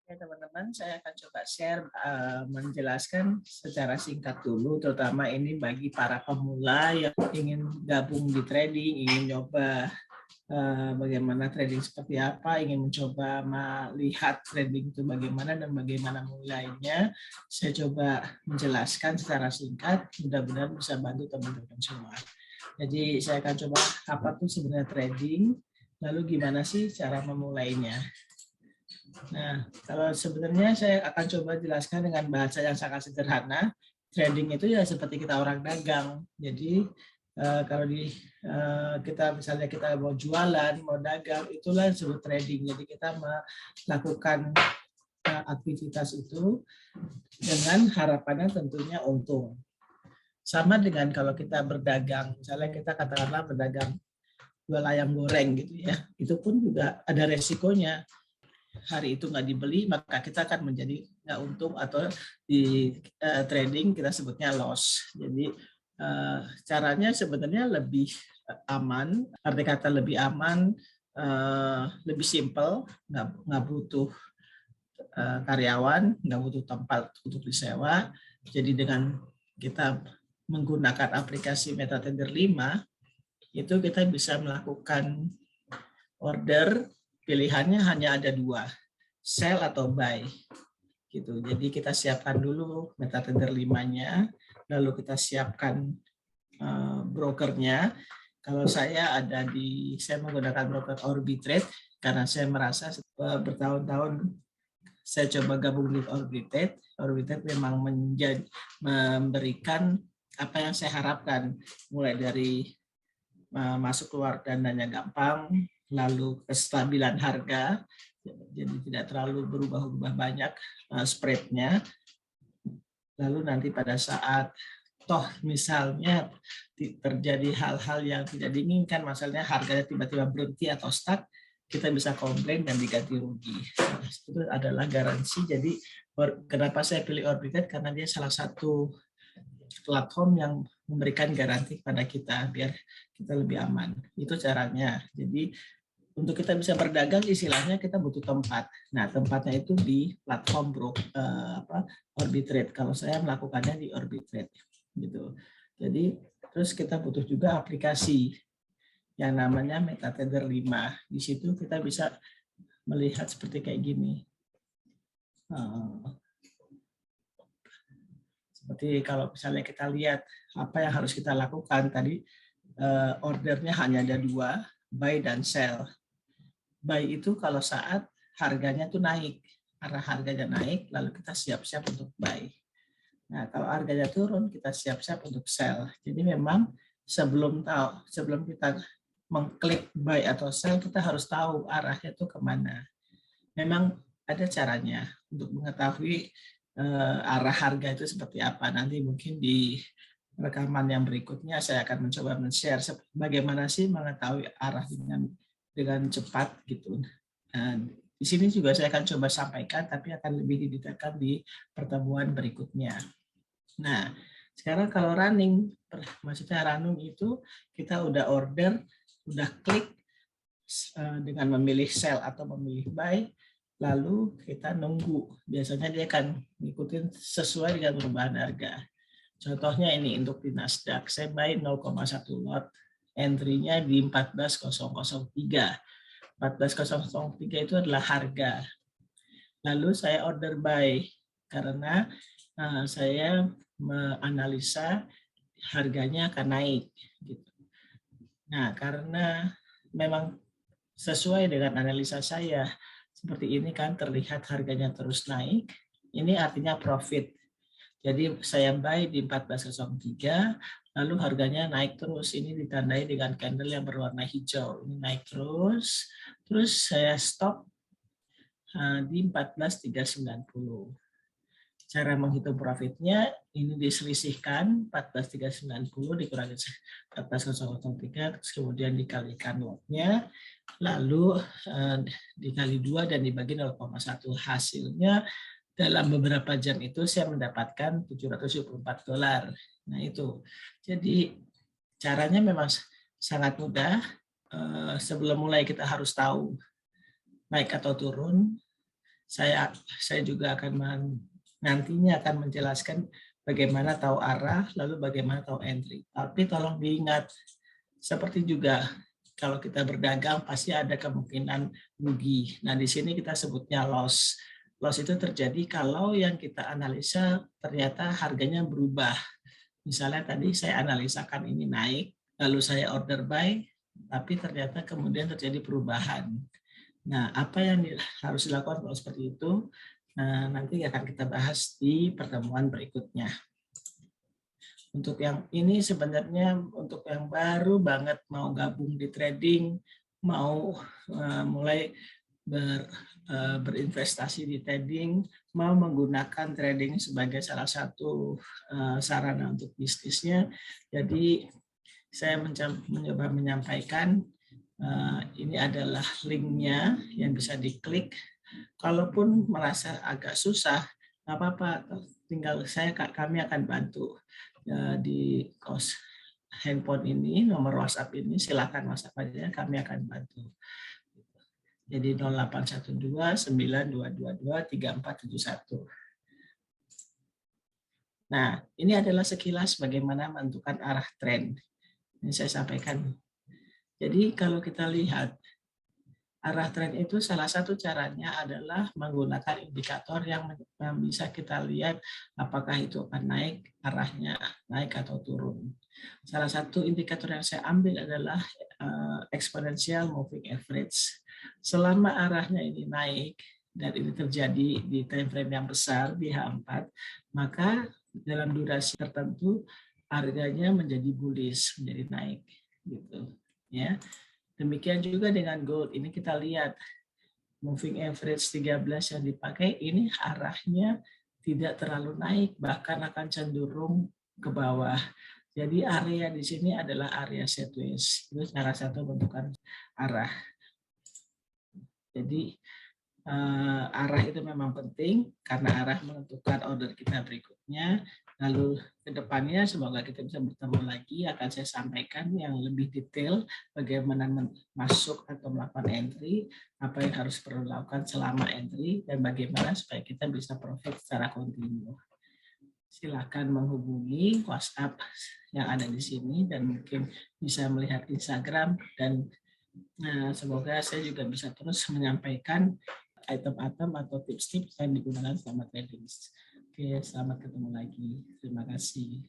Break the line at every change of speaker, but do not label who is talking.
Ya, teman-teman, saya akan coba share menjelaskan secara singkat dulu, terutama ini bagi para pemula yang ingin gabung di trading, ingin coba bagaimana trading seperti apa, ingin mencoba melihat trading itu bagaimana dan bagaimana mulainya. Saya coba menjelaskan secara singkat, mudah-mudahan bisa bantu teman-teman semua. Jadi saya akan coba apa tuh sebenarnya trading, lalu gimana sih cara memulainya. Nah, kalau sebenarnya saya akan coba jelaskan dengan bahasa yang sangat sederhana. Trading itu ya seperti kita orang dagang. Jadi kalau kita misalnya kita mau jualan, mau dagang, itulah disebut trading. Jadi kita melakukan aktivitas itu dengan harapannya tentunya untung. Sama dengan kalau kita berdagang, misalnya kita katakanlah berdagang jual ayam goreng gitu ya, itu pun juga ada resikonya. Hari itu nggak dibeli, maka kita akan menjadi nggak untung atau di trading kita sebutnya loss. Jadi caranya sebenarnya lebih aman, arti kata lebih aman, lebih simple, nggak butuh karyawan, nggak butuh tempat untuk disewa. Jadi dengan kita menggunakan aplikasi MetaTrader 5, itu kita bisa melakukan order, pilihannya hanya ada dua, sell atau buy. Gitu. Jadi kita siapkan dulu MetaTrader 5-nya, lalu kita siapkan brokernya. Kalau saya saya menggunakan broker Orbitrade karena saya merasa bertahun-tahun saya coba gabung di Orbitrade. Orbitrade memang memberikan apa yang saya harapkan, mulai dari masuk keluar dananya gampang, lalu kestabilan harga, jadi tidak terlalu berubah-ubah banyak spreadnya. Lalu nanti pada saat toh misalnya terjadi hal-hal yang tidak diinginkan, misalnya harganya tiba-tiba berhenti atau stuck, kita bisa komplain dan diganti rugi. Itu adalah garansi. Jadi kenapa saya pilih Orbitrade, karena dia salah satu platform yang memberikan garansi pada kita biar kita lebih aman. Itu caranya. Jadi untuk kita bisa berdagang istilahnya kita butuh tempat. Nah, tempatnya itu di platform Orbitrade. Kalau saya melakukannya di Orbitrade gitu. Jadi terus kita butuh juga aplikasi yang namanya MetaTrader 5. Di situ kita bisa melihat seperti kayak gini. Seperti kalau misalnya kita lihat apa yang harus kita lakukan tadi, ordernya hanya ada dua, buy dan sell. Buy itu kalau saat harganya tuh naik, arah harganya naik, lalu kita siap-siap untuk buy. Nah, kalau harganya turun, kita siap-siap untuk sell. Jadi memang sebelum kita mengklik buy atau sell, kita harus tahu arahnya itu kemana. Memang ada caranya untuk mengetahui arah harga itu seperti apa. Nanti mungkin di rekaman yang berikutnya saya akan mencoba men-share bagaimana sih mengetahui arah dengan cepat gitu. Nah, di sini juga saya akan coba sampaikan, tapi akan lebih didetailkan di pertemuan berikutnya. Nah, sekarang kalau maksudnya running itu kita udah order, udah klik dengan memilih sell atau memilih buy, lalu kita nunggu. Biasanya dia akan ngikutin sesuai dengan perubahan harga. Contohnya ini untuk di Nasdaq, saya buy 0,1 lot, entry-nya di 14.003. 14.003 itu adalah harga. Lalu saya order buy karena saya menganalisa harganya akan naik. Gitu. Nah, karena memang sesuai dengan analisa saya, seperti ini kan terlihat harganya terus naik, ini artinya profit. Jadi saya buy di 14.03, lalu harganya naik terus. Ini ditandai dengan candle yang berwarna hijau. Ini naik terus saya stop di 14.390. Cara menghitung profitnya, ini diselisihkan 14.390 dikurangi 14.003, kemudian dikalikan lotnya, lalu dikali 2 dan dibagi 0,1. Hasilnya dalam beberapa jam itu saya mendapatkan $774. Nah itu, jadi caranya memang sangat mudah. Sebelum mulai kita harus tahu naik atau turun. Saya juga nantinya akan menjelaskan bagaimana tahu arah, lalu bagaimana tahu entry. Tapi tolong diingat, seperti juga kalau kita berdagang pasti ada kemungkinan rugi. Nah, di sini kita sebutnya loss. Loss itu terjadi kalau yang kita analisa ternyata harganya berubah. Misalnya tadi saya analisakan ini naik, lalu saya order buy, tapi ternyata kemudian terjadi perubahan. Nah, apa yang harus dilakukan kalau seperti itu? Nah, nanti akan kita bahas di pertemuan berikutnya. Untuk yang ini sebenarnya untuk yang baru banget mau gabung di trading, mau mulai berinvestasi di trading, mau menggunakan trading sebagai salah satu sarana untuk bisnisnya. Jadi saya mencoba menyampaikan ini adalah linknya yang bisa diklik. Kalaupun merasa agak susah, nggak apa-apa, tinggal kami akan bantu di handphone ini, nomor WhatsApp ini, silakan WhatsApp aja, kami akan bantu. Jadi 0812 9222 3471. Nah, ini adalah sekilas bagaimana menentukan arah tren. Ini saya sampaikan. Jadi kalau kita lihat arah tren itu salah satu caranya adalah menggunakan indikator yang bisa kita lihat apakah itu akan naik, arahnya naik atau turun. Salah satu indikator yang saya ambil adalah exponential moving average. Selama arahnya ini naik dan ini terjadi di time frame yang besar di H4, maka dalam durasi tertentu harganya menjadi bullish, menjadi naik gitu ya. Demikian juga dengan gold. Ini kita lihat moving average 13 yang dipakai ini arahnya tidak terlalu naik, bahkan akan cenderung ke bawah. Jadi area di sini adalah area sideways. Itu salah satu bentukan arah. Jadi arah itu memang penting karena arah menentukan order kita berikutnya. Lalu ke depannya semoga kita bisa bertemu lagi, akan saya sampaikan yang lebih detail bagaimana masuk atau melakukan entry, apa yang harus perlu dilakukan selama entry, dan bagaimana supaya kita bisa profit secara kontinu. Silakan menghubungi WhatsApp yang ada di sini dan mungkin bisa melihat Instagram, dan semoga saya juga bisa terus menyampaikan item-item atau tips-tips yang digunakan selama trading. Oke, selamat ketemu lagi. Terima kasih.